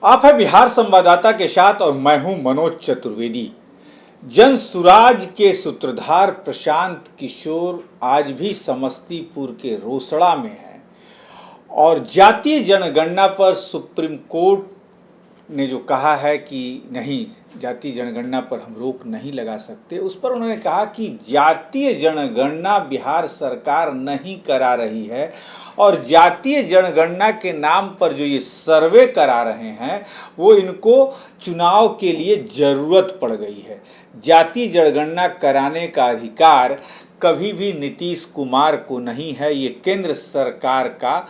आप है बिहार संवाददाता के साथ और मैं हूं मनोज चतुर्वेदी। जन सुराज के सूत्रधार प्रशांत किशोर आज भी समस्तीपुर के रोसड़ा में हैं और जातीय जनगणना पर सुप्रीम कोर्ट ने जो कहा है कि नहीं, जातीय जनगणना पर हम रोक नहीं लगा सकते, उस पर उन्होंने कहा कि जातीय जनगणना बिहार सरकार नहीं करा रही है और जातीय जनगणना के नाम पर जो ये सर्वे करा रहे हैं वो इनको चुनाव के लिए ज़रूरत पड़ गई है। जातीय जनगणना कराने का अधिकार कभी भी नीतीश कुमार को नहीं है, ये केंद्र सरकार का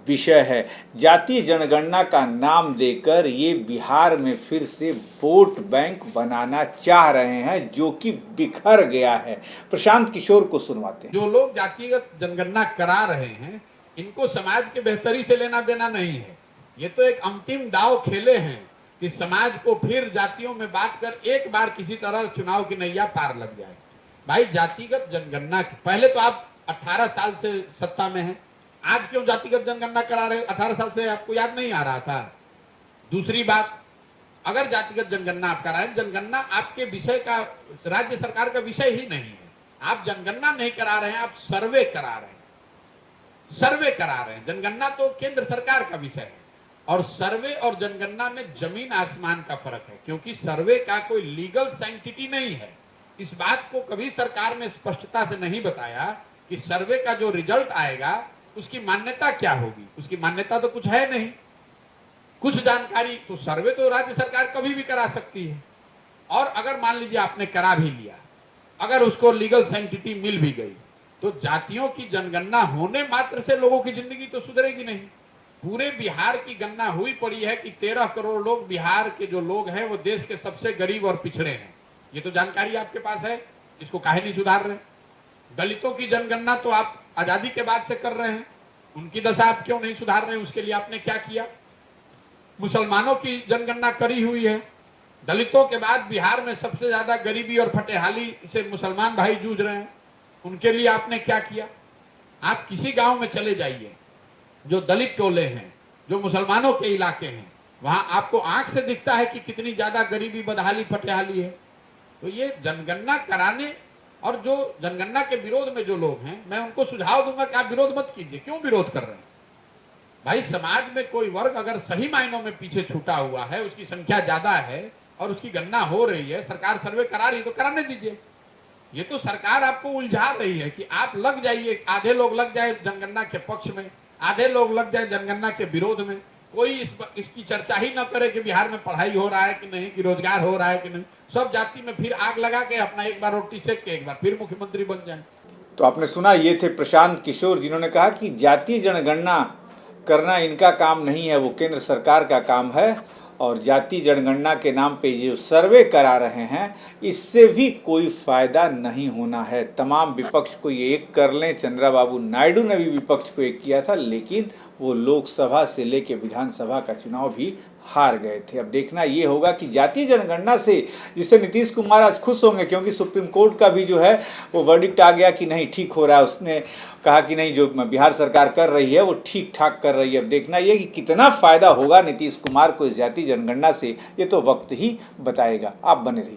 विषय है। जातीय जनगणना का नाम देकर ये बिहार में फिर से वोट बैंक बनाना चाह रहे हैं जो कि बिखर गया है। प्रशांत किशोर को सुनवाते हैं। जो लोग जातिगत जनगणना करा रहे हैं इनको समाज के बेहतरी से लेना देना नहीं है। ये तो एक अंतिम दांव खेले हैं कि समाज को फिर जातियों में बांटकर एक बार किसी तरह चुनाव की नैया पार लग जाए। भाई, जातिगत जनगणना पहले तो आप 18 साल से सत्ता में हैं, आज क्यों जातिगत जनगणना करा रहे? 18 साल से आपको याद नहीं आ रहा था? दूसरी बात, अगर जातिगत जनगणना आप कराएं, जनगणना आपके विषय का, राज्य सरकार का विषय ही नहीं है। आप जनगणना नहीं करा रहे हैं, आप सर्वे करा रहे हैं। सर्वे करा रहे हैं। जनगणना तो केंद्र सरकार का विषय है और सर्वे और जनगणना में जमीन आसमान का फर्क है, क्योंकि सर्वे का कोई लीगल सैंक्टिटी नहीं है। इस बात को कभी सरकार ने स्पष्टता से नहीं बताया कि सर्वे का जो रिजल्ट आएगा उसकी मान्यता क्या होगी। उसकी मान्यता तो कुछ है नहीं, कुछ जानकारी। तो सर्वे तो राज्य सरकार कभी भी करा सकती है। और अगर मान लीजिए आपने करा भी लिया, अगर उसको लीगल सैंक्टिटी मिल भी गई, तो जातियों की जनगणना होने मात्र से लोगों की जिंदगी तो सुधरेगी नहीं। पूरे बिहार की गणना हुई पड़ी है कि 13 करोड़ लोग, बिहार के जो लोग हैं वो देश के सबसे गरीब और पिछड़े हैं। ये तो जानकारी आपके पास है, इसको काहे नहीं सुधार रहे? दलितों की जनगणना तो आप आजादी के बाद से कर रहे हैं, उनकी दशा आप क्यों नहीं सुधार रहे हैं? उसके लिए आपने क्या किया? मुसलमानों की जनगणना करी हुई है, दलितों के बाद बिहार में सबसे ज्यादा गरीबी और फटेहाली से मुसलमान भाई जूझ रहे हैं, उनके लिए आपने क्या किया? आप किसी गांव में चले जाइए, जो दलित टोले हैं, जो मुसलमानों के इलाके हैं, वहां आपको आंख से दिखता है कि कितनी ज्यादा गरीबी, बदहाली, फटेहाली है। तो ये जनगणना कराने और जो जनगणना के विरोध में जो लोग हैं, मैं उनको सुझाव दूंगा कि आप विरोध मत कीजिए। क्यों विरोध कर रहे हैं? भाई, समाज में कोई वर्ग अगर सही मायनों में पीछे छूटा हुआ है, उसकी संख्या ज्यादा है और उसकी गणना हो रही है, सरकार सर्वे करा रही है, तो कराने दीजिए। ये तो सरकार आपको उलझा रही है कि आप लग जाइए, आधे लोग लग जाए जनगणना के पक्ष में, आधे लोग लग जाए जनगणना के विरोध में। कोई इसकी चर्चा ही न करे कि बिहार में पढ़ाई हो रहा है कि नहीं, कि रोजगार हो रहा है कि नहीं। सब जाति में फिर आग लगा के अपना एक बार रोटी सेक के एक बार फिर मुख्यमंत्री बन जाए। तो आपने सुना, ये थे प्रशांत किशोर, जिन्होंने कहा कि जातीय जनगणना करना इनका काम नहीं है, वो केंद्र सरकार का काम है और जातीय जनगणना के नाम पे जो सर्वे करा रहे हैं इससे भी कोई फ़ायदा नहीं होना है। तमाम विपक्ष को ये एक कर लें, चंद्रबाबू नायडू ने भी विपक्ष को एक किया था, लेकिन वो लोकसभा से लेकर विधानसभा का चुनाव भी हार गए थे। अब देखना ये होगा कि जातीय जनगणना से, जिससे नीतीश कुमार आज खुश होंगे क्योंकि सुप्रीम कोर्ट का भी जो है वो वर्डिक्ट आ गया कि नहीं, ठीक हो रहा है। उसने कहा कि नहीं, जो बिहार सरकार कर रही है वो ठीक ठाक कर रही है। अब देखना ये कि कितना फ़ायदा होगा नीतीश कुमार को इस जातीय जनगणना से, ये तो वक्त ही बताएगा। आप बने रहिए।